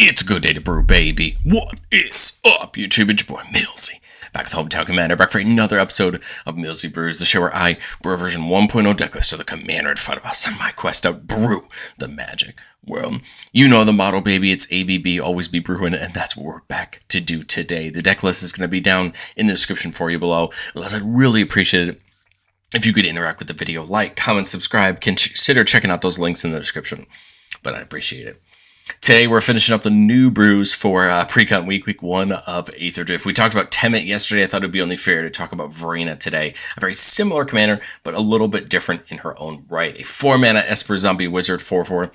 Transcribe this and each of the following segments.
It's a good day to brew, baby. What is up, YouTube? It's your boy, Millsy. Back with Hometown Commander, back for another episode of Millsy Brews, the show where I brew a version 1.0 decklist of the Commander to fight about on my quest to brew the magic world. You know the motto, baby. It's ABB, always be brewing, and that's what we're back to do today. The deck list is going to be down in the description for you below. I'd really appreciate it if you could interact with the video, like, comment, subscribe, consider checking out those links in the description, but I'd appreciate it. Today, we're finishing up the new brews for pre-con week 1 of Aether Drift. We talked about Temet yesterday. I thought it would be only fair to talk about Varina today. A very similar commander, but a little bit different in her own right. A 4-mana Esper Zombie Wizard 4/4.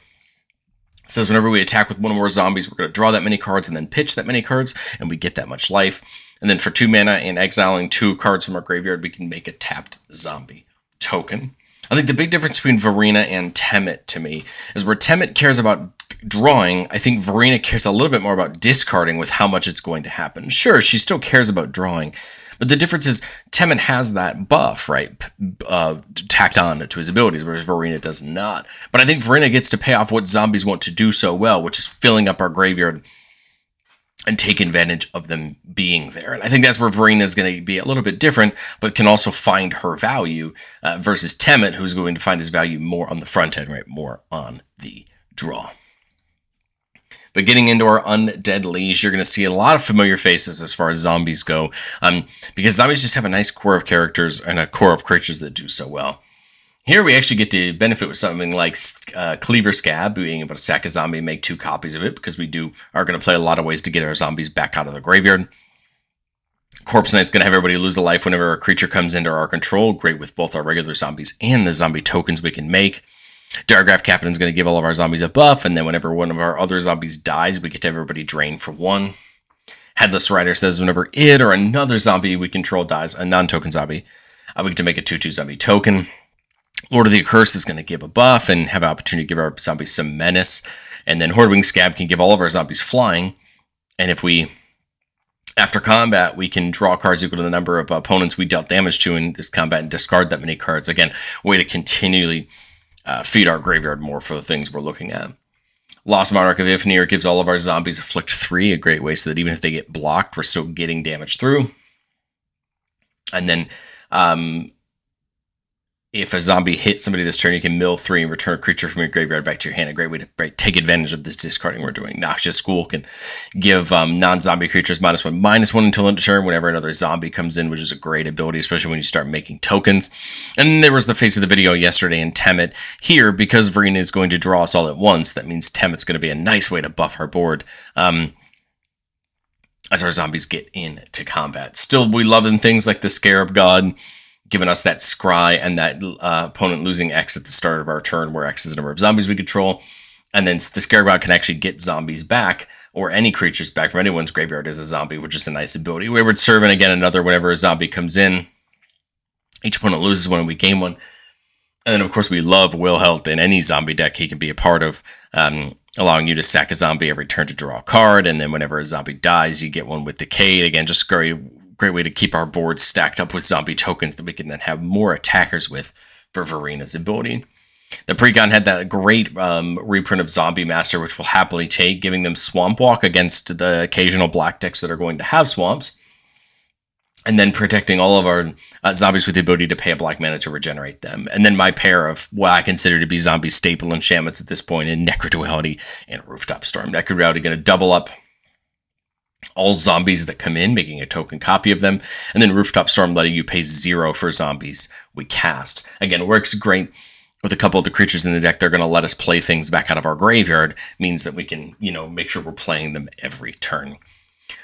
Says whenever we attack with one or more zombies, we're going to draw that many cards and then pitch that many cards, and we get that much life. And then for 2 mana and exiling 2 cards from our graveyard, we can make a tapped zombie token. I think the big difference between Varina and Temet to me is where Temet cares about drawing, I think Varina cares a little bit more about discarding with how much it's going to happen. Sure, she still cares about drawing, but the difference is Temet has that buff, right, tacked on to his abilities, whereas Varina does not. But I think Varina gets to pay off what zombies want to do so well, which is filling up our graveyard and take advantage of them being there. And I think that's where Varina is going to be a little bit different, but can also find her value versus Temet, who's going to find his value more on the front end, right, more on the draw. But getting into our Undead Lich, you're going to see a lot of familiar faces as far as zombies go, because zombies just have a nice core of characters and a core of creatures that do so well. Here we actually get to benefit with something like Cleaver Scab, being able to sack a zombie and make 2 copies of it, because we are going to play a lot of ways to get our zombies back out of the graveyard. Corpse Knight's going to have everybody lose a life whenever a creature comes into our control, great with both our regular zombies and the zombie tokens we can make. Diregraph Captain's going to give all of our zombies a buff, and then whenever one of our other zombies dies, we get to have everybody drain for 1. Headless Rider says whenever it or another zombie we control dies, a non-token zombie, we get to make a 2/2 zombie token. Lord of the Accursed is going to give a buff and have an opportunity to give our zombies some menace. And then Hordewing Scab can give all of our zombies flying. And if we, after combat, we can draw cards equal to the number of opponents we dealt damage to in this combat and discard that many cards. Again, way to continually feed our graveyard more for the things we're looking at. Lost Monarch of Ifnir gives all of our zombies Afflict 3, a great way so that even if they get blocked, we're still getting damage through. And then if a zombie hits somebody this turn, you can mill 3 and return a creature from your graveyard back to your hand. A great way to take advantage of this discarding we're doing. Noxious School can give non-zombie creatures -1/-1 until end of turn whenever another zombie comes in, which is a great ability, especially when you start making tokens. And there was the face of the video yesterday in Temet. Here, because Varina is going to draw us all at once, that means Temet's going to be a nice way to buff our board as our zombies get into combat. Still, we love in things like the Scarab God, giving us that scry and that opponent losing X at the start of our turn, where X is the number of zombies we control. And then the Scarab God can actually get zombies back, or any creatures back from anyone's graveyard as a zombie, which is a nice ability. Wayward Servant, again, another whenever a zombie comes in, each opponent loses 1 and we gain 1. And then, of course, we love Will Helt in any zombie deck he can be a part of, allowing you to sack a zombie every turn to draw a card. And then whenever a zombie dies, you get 1 with Decayed. Again, just great way to keep our board stacked up with zombie tokens that we can then have more attackers with for Varina's ability. The Precon had that great reprint of Zombie Master, which we'll happily take, giving them Swamp Walk against the occasional black decks that are going to have swamps, and then protecting all of our zombies with the ability to pay a black mana to regenerate them. And then my pair of what I consider to be zombie staple enchantments at this point in Necroduality and Rooftop Storm. Necroduality going to double up all zombies that come in, making a token copy of them, and then Rooftop Storm letting you pay 0 for zombies we cast. Again, it works great with a couple of the creatures in the deck. They're going to let us play things back out of our graveyard, means that we can, make sure we're playing them every turn.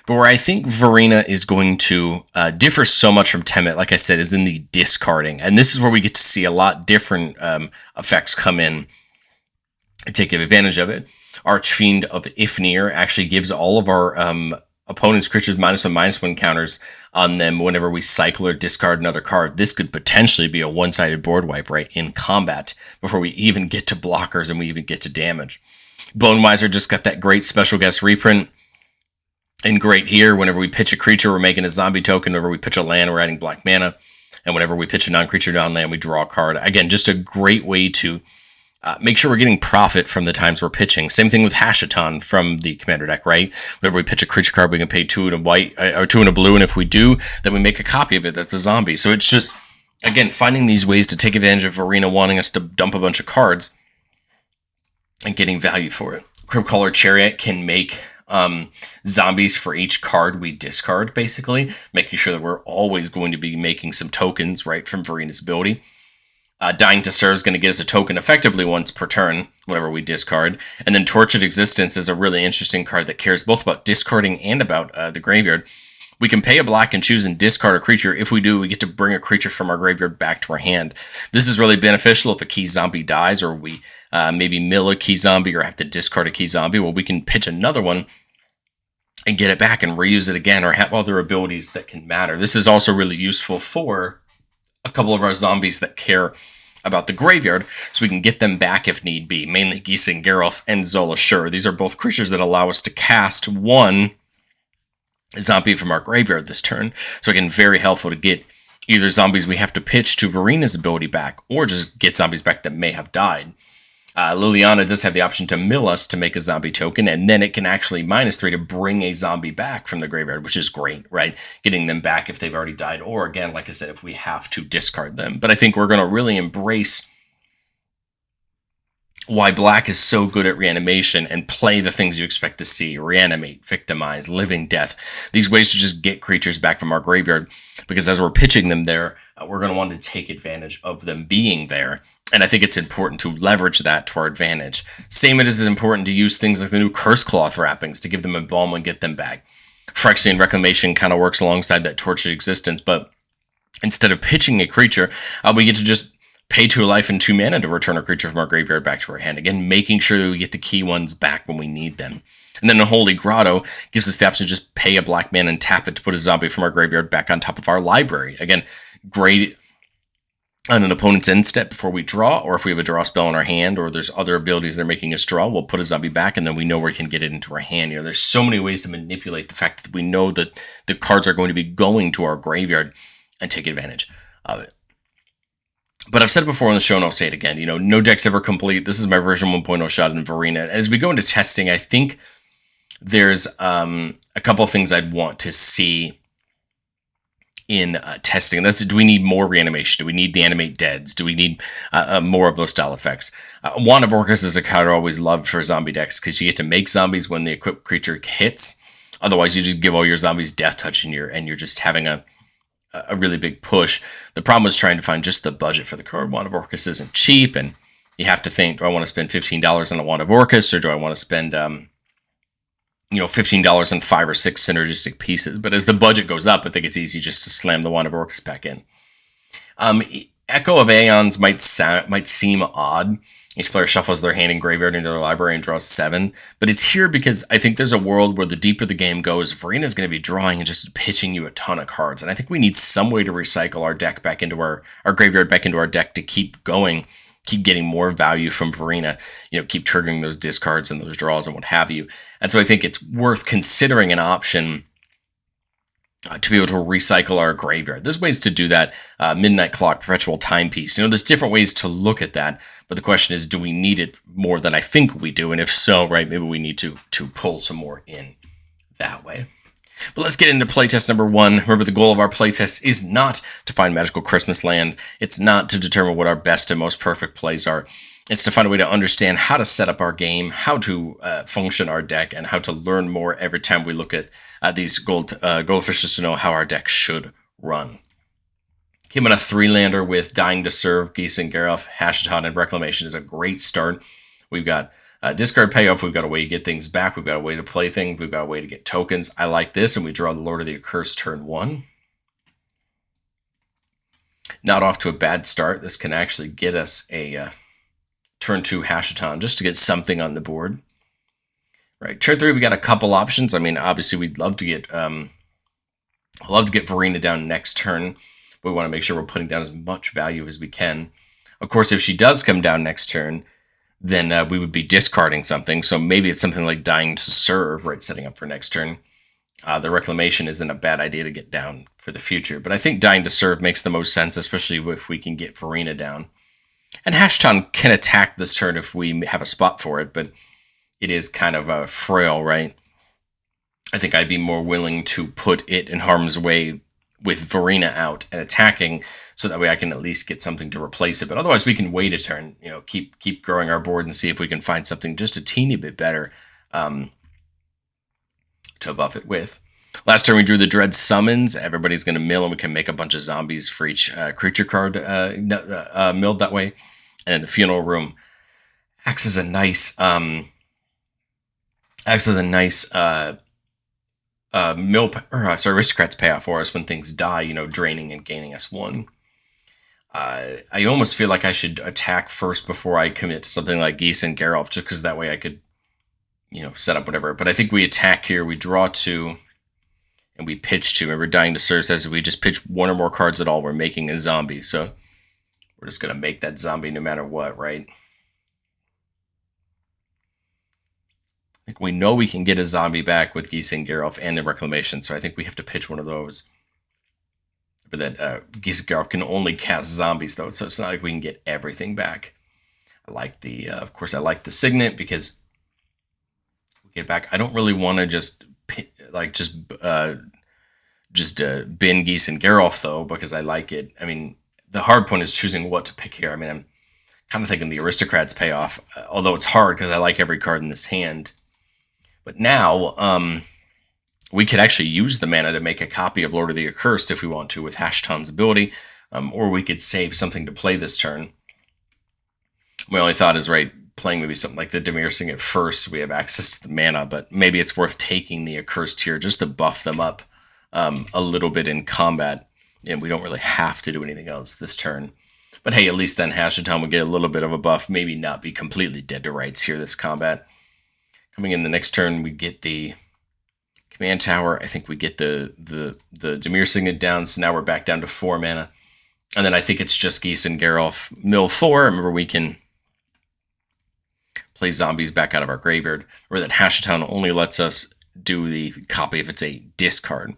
But where I think Varina is going to differ so much from Temet, like I said, is in the discarding. And this is where we get to see a lot different effects come in and take advantage of it. Archfiend of Ifnir actually gives all of our opponent's creatures -1/-1 counters on them whenever we cycle or discard another card. This could potentially be a one-sided board wipe, right, in combat before we even get to blockers and we even get to damage. Bonemiser just got that great special guest reprint. And great here, whenever we pitch a creature, we're making a zombie token. Whenever we pitch a land, we're adding black mana. And whenever we pitch a non-creature down land, we draw a card. Again, just a great way to Make sure we're getting profit from the times we're pitching. Same thing with Hashaton from the commander deck, right? Whenever we pitch a creature card, we can pay 2 and a white or 2 and a blue, and if we do, then we make a copy of it that's a zombie. So it's just, again, finding these ways to take advantage of Varina wanting us to dump a bunch of cards and getting value for it. Cryptcaller Chariot can make zombies for each card we discard, basically, making sure that we're always going to be making some tokens, right, from Varina's ability. Dying to Serve is going to get us a token effectively once per turn, whenever we discard. And then Tortured Existence is a really interesting card that cares both about discarding and about the graveyard. We can pay a black and choose and discard a creature. If we do, we get to bring a creature from our graveyard back to our hand. This is really beneficial if a key zombie dies, or we maybe mill a key zombie or have to discard a key zombie. Well, we can pitch another one and get it back and reuse it again, or have other abilities that can matter. This is also really useful for a couple of our zombies that care about the graveyard, so we can get them back if need be, mainly Geese and Geralf and Zola Shur. These are both creatures that allow us to cast one zombie from our graveyard this turn. So again, very helpful to get either zombies we have to pitch to Varina's ability back, or just get zombies back that may have died. Liliana does have the option to mill us to make a zombie token, and then it can actually -3 to bring a zombie back from the graveyard, which is great, right? Getting them back if they've already died, or again, like I said, if we have to discard them. But I think we're going to really embrace why Black is so good at reanimation and play the things you expect to see: reanimate, victimize, living death. These ways to just get creatures back from our graveyard, because as we're pitching them there, we're going to want to take advantage of them being there. And I think it's important to leverage that to our advantage. Same it is important to use things like the new Curse Cloth wrappings to give them Embalm and get them back. Phyrexian Reclamation kind of works alongside that Tortured Existence, but instead of pitching a creature, we get to just pay 2 life and 2 mana to return a creature from our graveyard back to our hand. Again, making sure that we get the key ones back when we need them. And then the Holy Grotto gives us the option to just pay a black mana and tap it to put a zombie from our graveyard back on top of our library. Again, great on an opponent's end step before we draw, or if we have a draw spell in our hand, or there's other abilities that are making us draw, we'll put a zombie back, and then we know we can get it into our hand. You know, there's so many ways to manipulate the fact that we know that the cards are going to be going to our graveyard and take advantage of it. But I've said it before on the show, and I'll say it again, you know, no deck's ever complete. This is my version 1.0 shot in Varina. As we go into testing, I think there's a couple of things I'd want to see in testing. That's, do we need more reanimation? Do we need the animate deads? Do we need more of those style effects? Wand of Orcus is a card I always loved for zombie decks, because you get to make zombies when the equipped creature hits. Otherwise, you just give all your zombies death touch, and you're just having a really big push. The problem is trying to find just the budget for the card. Wand of Orcus isn't cheap, and you have to think, do I want to spend $15 on a Wand of Orcus, or do I want to spend $15 on 5 or 6 synergistic pieces? But as the budget goes up, I think it's easy just to slam the Wand of Orcus back in. Echo of Aeons might seem odd. Each player shuffles their hand and graveyard into their library and draws 7. But it's here because I think there's a world where the deeper the game goes, Varina's going to be drawing and just pitching you a ton of cards. And I think we need some way to recycle our deck back into our graveyard back into our deck to keep going, keep getting more value from Varina, keep triggering those discards and those draws and what have you. And so I think it's worth considering an option to be able to recycle our graveyard. There's ways to do that. Midnight Clock, Perpetual Timepiece. There's different ways to look at that. But the question is, do we need it more than I think we do? And if so, right, maybe we need to pull some more in that way. But let's get into playtest number 1. Remember, the goal of our playtest is not to find magical Christmas land. It's not to determine what our best and most perfect plays are. It's to find a way to understand how to set up our game, how to function our deck, and how to learn more every time we look at these goldfishes to know how our deck should run. Came on a 3-lander with Dying to Serve, Geese and Geralf, Hashaton, and Reclamation is a great start. We've got discard payoff. We've got a way to get things back. We've got a way to play things. We've got a way to get tokens. I like this, and we draw the Lord of the Accursed turn 1. Not off to a bad start. This can actually get us a turn 2 Hashaton just to get something on the board. Right, turn 3, we got a couple options. I mean, obviously, we'd love to get Varina down next turn. We want to make sure we're putting down as much value as we can. Of course, if she does come down next turn, then we would be discarding something. So maybe it's something like Dying to Serve, right, setting up for next turn. The Reclamation isn't a bad idea to get down for the future. But I think Dying to Serve makes the most sense, especially if we can get Varina down. And Hashton can attack this turn if we have a spot for it, but it is kind of frail, right? I think I'd be more willing to put it in harm's way with Varina out and attacking, so that way I can at least get something to replace it. But otherwise, we can wait a turn, keep growing our board and see if we can find something just a teeny bit better to buff it with. Last turn we drew the Dread Summons. Everybody's going to mill, and we can make a bunch of zombies for each creature card milled that way. And then the Funeral Room acts as a nice Aristocrats payoff for us when things die, draining and gaining us 1. I almost feel like I should attack first before I commit to something like Geese and Geralt, just because that way I could, set up whatever. But I think we attack here, we draw 2, and we pitch 2. Remember, Dying to Serve says if we just pitch 1 or more cards at all, we're making a zombie. So we're just going to make that zombie no matter what, right? I think we know we can get a zombie back with Geese and Geralt and the Reclamation, so I think we have to pitch one of those. But that Geese and Geralt can only cast zombies, though, so it's not like we can get everything back. I like the, of course, I like the Signet because we get back. I don't really want to just bin Geese and Geralt, though, because I like it. I mean, the hard point is choosing what to pick here. I mean, I'm kind of thinking the Aristocrats payoff, although it's hard because I like every card in this hand. But now, we could actually use the mana to make a copy of Lord of the Accursed if we want to with Hashton's ability, or we could save something to play this turn. My only thought is, playing maybe something like the Dimir Signet first, so we have access to the mana, but maybe it's worth taking the Accursed here just to buff them up a little bit in combat, and we don't really have to do anything else this turn. But hey, at least then Hashton will get a little bit of a buff, maybe not be completely dead to rights here this combat. Coming in the next turn, we get the Command Tower. I think we get the Dimir Signet down, so now we're back down to 4 mana. And then I think it's just Geese and Geralt mill 4. Remember, we can play zombies back out of our graveyard. Remember that Hashton only lets us do the copy if it's a discard.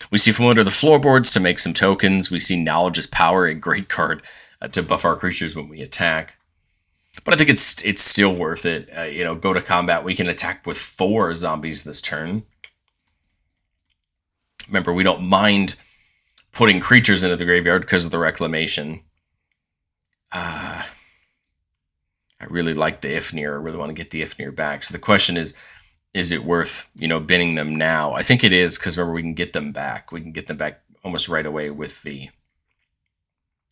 We see from under the floorboards to make some tokens. We see Knowledge's Power, a great card to buff our creatures when we attack. But I think it's still worth it. Go to combat. We can attack with 4 zombies this turn. Remember, we don't mind putting creatures into the graveyard because of the Reclamation. I really like the Ifnir. I really want to get the Ifnir back. So the question is it worth, binning them now? I think it is, because remember, we can get them back. We can get them back almost right away with the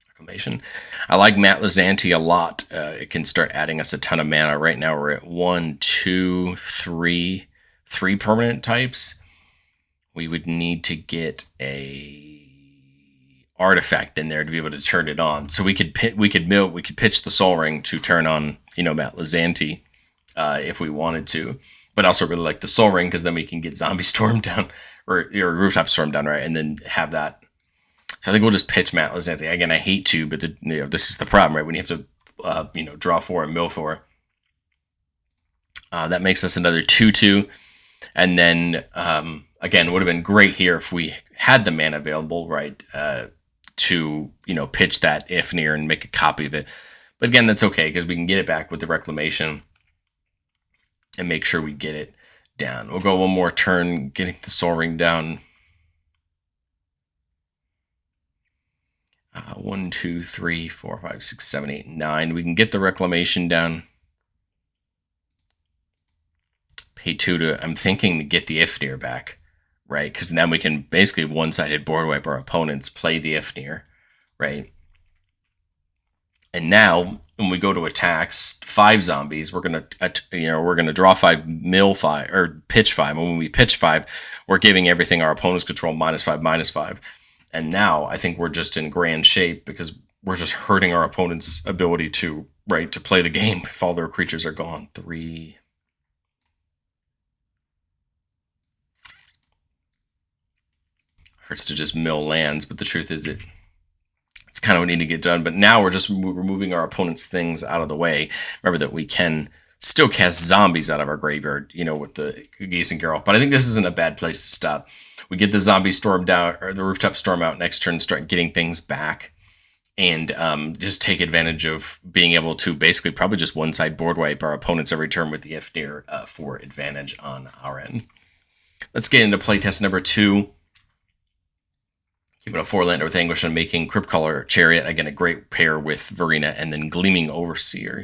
Reclamation. I like Matt Lizanti a lot. It can start adding us a ton of mana. Right now we're at 1, 2, 3 permanent types. We would need to get a artifact in there to be able to turn it on. So we could pitch the Soul Ring to turn on, Matt Lizanti if we wanted to. But I also really like the Soul Ring because then we can get Zombie Storm down or Rooftop Storm down, right? And then have that. So I think we'll just pitch Matt Lizanti. Again, I hate to, but this is the problem, right? When you have to, draw 4 and mill 4. That makes us another 2/2. And then, again, it would have been great here if we had the mana available, right, to, pitch that Ifnir and make a copy of it. But again, that's okay, because we can get it back with the Reclamation and make sure we get it down. We'll go one more turn, getting the Soul Ring down. 1, 2, 3, 4, 5, 6, 7, 8, 9. We can get the Reclamation down. Pay 2 to, I'm thinking, to get the Ifnir back, right? Because then we can basically one-sided board wipe our opponents, play the Ifnir, right? And now, when we go to attacks, 5 zombies, we're gonna draw 5, mill 5, or pitch 5. And when we pitch 5, we're giving everything our opponents control -5/-5. And now I think we're just in grand shape because we're just hurting our opponent's ability to play the game if all their creatures are gone. 3. Hurts to just mill lands, but the truth is it's kind of what we need to get done. But now we're just removing our opponent's things out of the way. Remember that we can still cast zombies out of our graveyard, with the Geese and Geralt. But I think this isn't a bad place to stop. We get the Zombie Storm down, or the Rooftop Storm out next turn, start getting things back. and just take advantage of being able to basically probably just one-side board wipe our opponents every turn with the Ifnir for advantage on our end. Let's get into playtest number 2. Keeping a 4-lander with Anguish and making Cryptcaller Chariot. Again, a great pair with Varina, and then Gleaming Overseer.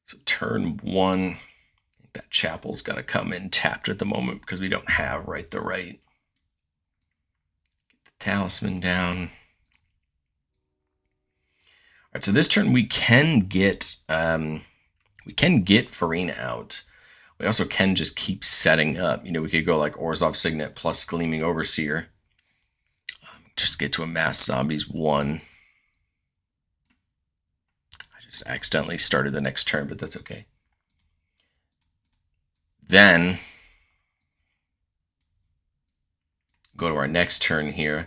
So turn 1, that Chapel's got to come in tapped at the moment because we don't have the right. Get the Talisman down. All right, so this turn we can get Varina out. We also can just keep setting up. We could go like Orzhov Signet plus Gleaming Overseer. Just get to amass zombies 1. I just accidentally started the next turn, but that's okay. Then go to our next turn here.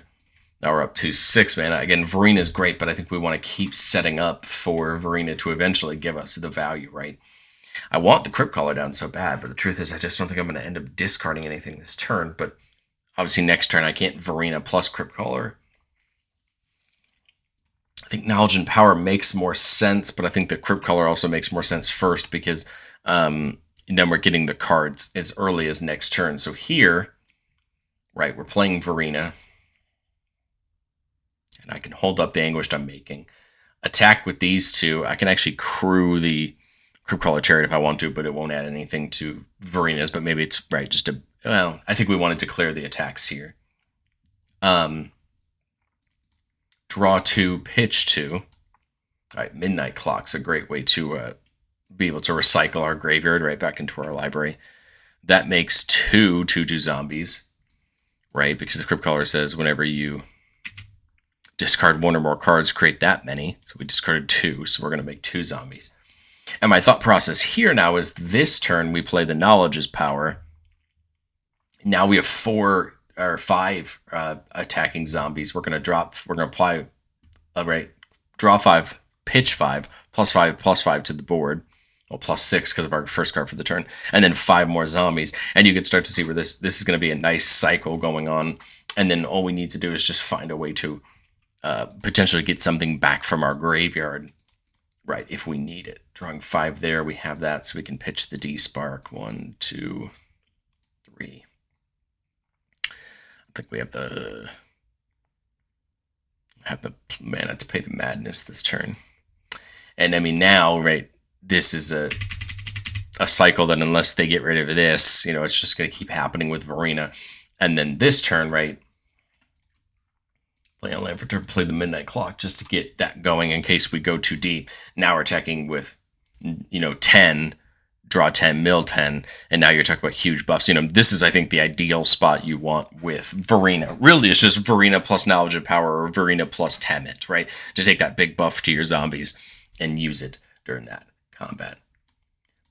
Now we're up to 6 mana. Again, Varina is great, but I think we want to keep setting up for Varina to eventually give us the value, right? I want the Cryptcaller down so bad, but the truth is I just don't think I'm going to end up discarding anything this turn. But obviously next turn I can't Varina plus Cryptcaller. I think Knowledge and Power makes more sense, but I think the Cryptcaller also makes more sense first because then we're getting the cards as early as next turn. So here, right, we're playing Varina. And I can hold up the Anguished I'm making. Attack with these two. I can actually crew the Cryptcaller Chariot if I want to, but it won't add anything to Varina's. But maybe it's right, just to... Well, I think we wanted to clear the attacks here. Draw 2, pitch 2. All right, Midnight Clock's a great way to be able to recycle our graveyard right back into our library. That makes 2 2/2 zombies, right? Because the Cryptcaller says whenever you discard 1 or more cards, create that many. So we discarded 2, so we're going to make 2 zombies. And my thought process here now is this turn we play the Knowledge's Power. Now we have 4 or 5 attacking zombies. We're going to apply, draw 5, pitch 5, +5/+5 to the board. Well, +6 because of our first card for the turn. And then 5 more zombies. And you can start to see where this is going to be a nice cycle going on. And then all we need to do is just find a way to potentially get something back from our graveyard, right, if we need it. Drawing 5 there, we have that, so we can pitch the D-Spark. 1, 2, 3. I think we have the mana to pay the Madness this turn. And I mean now, right, this is a cycle that unless they get rid of this, it's just going to keep happening with Varina. And then this turn, right, play on land for turn, play the Midnight Clock just to get that going in case we go too deep. Now we're attacking with, 10, draw 10, mill 10, and now you're talking about huge buffs. This is, I think, the ideal spot you want with Varina. Really, it's just Varina plus Knowledge and Power or Varina plus Tammet, right? To take that big buff to your zombies and use it during that combat.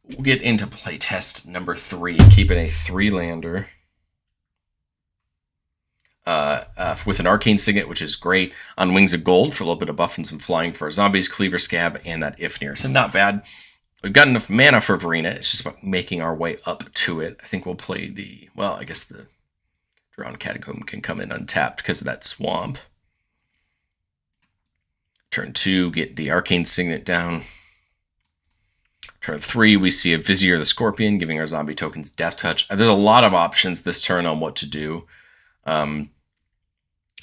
We'll get into playtest number 3, keeping a 3-lander. With an Arcane Signet, which is great. On Wings of Gold for a little bit of buff and some flying for our zombies, Cleaver Scab, and that Ifnir. So not bad. We've got enough mana for Varina. It's just about making our way up to it. I think we'll play I guess the Drowned Catacomb can come in untapped because of that swamp. Turn 2, get the Arcane Signet down. Turn 3, we see a Vizier the Scorpion, giving our zombie tokens Death Touch. There's a lot of options this turn on what to do. I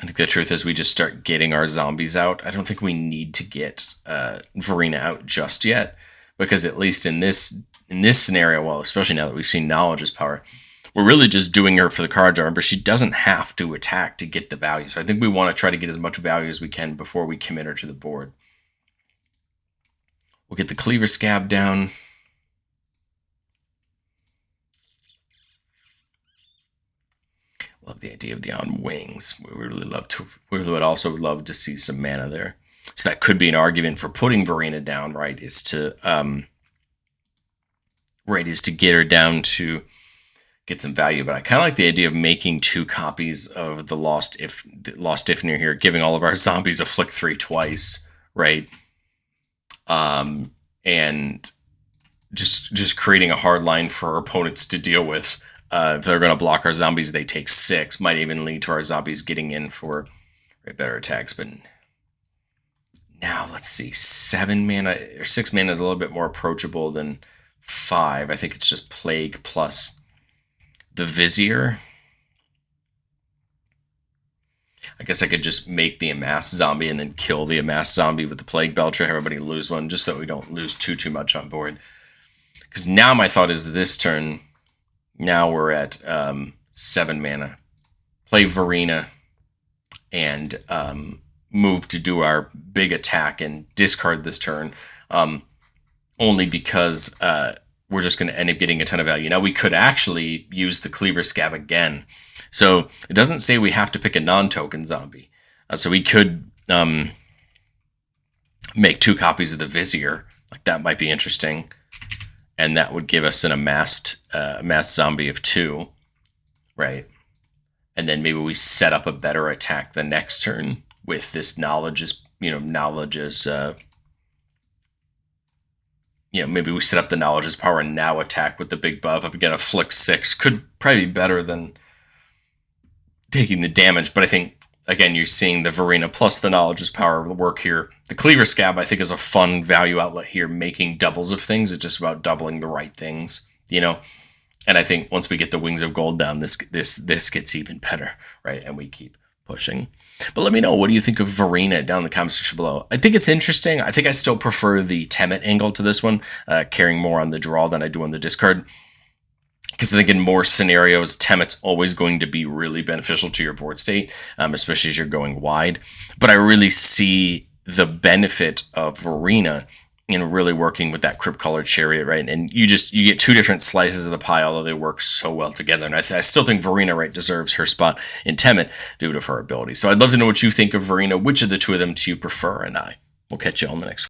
think the truth is we just start getting our zombies out. I don't think we need to get Varina out just yet, because at least in this scenario, well, especially now that we've seen Knowledge's Power, we're really just doing her for the card draw. Remember, she doesn't have to attack to get the value. So I think we want to try to get as much value as we can before we commit her to the board. We'll get the Cleaver Scab down. Love the idea of the On Wings. We would also love to see some mana there. So that could be an argument for putting Varina down, right? Is to get her down to get some value. But I kind of like the idea of making 2 copies of the Lost Ifnir here, giving all of our zombies a flick 3 twice, right? And just creating a hard line for our opponents to deal with. If they're going to block our zombies, they take 6. Might even lead to our zombies getting in for better attacks. But Now, let's see. 7 mana or 6 mana is a little bit more approachable than 5. I think it's just Plague plus the Vizier. I guess I could just make the Amass Zombie and then kill the Amass Zombie with the Plague Belcher. Everybody lose one, just so we don't lose too much on board. Because now my thought is this turn, now we're at 7 mana. Play Varina and move to do our big attack and discard this turn, only because we're just going to end up getting a ton of value. Now, we could actually use the Cleaver Scab again. So it doesn't say we have to pick a non-token zombie. So we could make 2 copies of the Vizier. Like, that might be interesting. And that would give us an amassed zombie of 2, right? And then maybe we set up a better attack the next turn with this knowledge is, maybe we set up the knowledge as power and now attack with the big buff up again. A flick 6 could probably be better than taking the damage, but I think, again, you're seeing the Varina plus the knowledge as power work here. The Cleaver Scab, I think, is a fun value outlet here, making doubles of things. It's just about doubling the right things, And I think once we get the Wings of Gold down, this gets even better, right? And we keep pushing. But let me know, what do you think of Varina down in the comment section below? I think it's interesting. I think I still prefer the Temet angle to this one, carrying more on the draw than I do on the discard. Because I think in more scenarios, Temet's always going to be really beneficial to your board state, especially as you're going wide. But I really see the benefit of Varina in really working with that Crypt Color Chariot, right? And you get 2 different slices of the pie, although they work so well together. And I still think Varina, right, deserves her spot in Temet due to her ability. So I'd love to know what you think of Varina. Which of the 2 of them do you prefer? And I will catch you on the next one.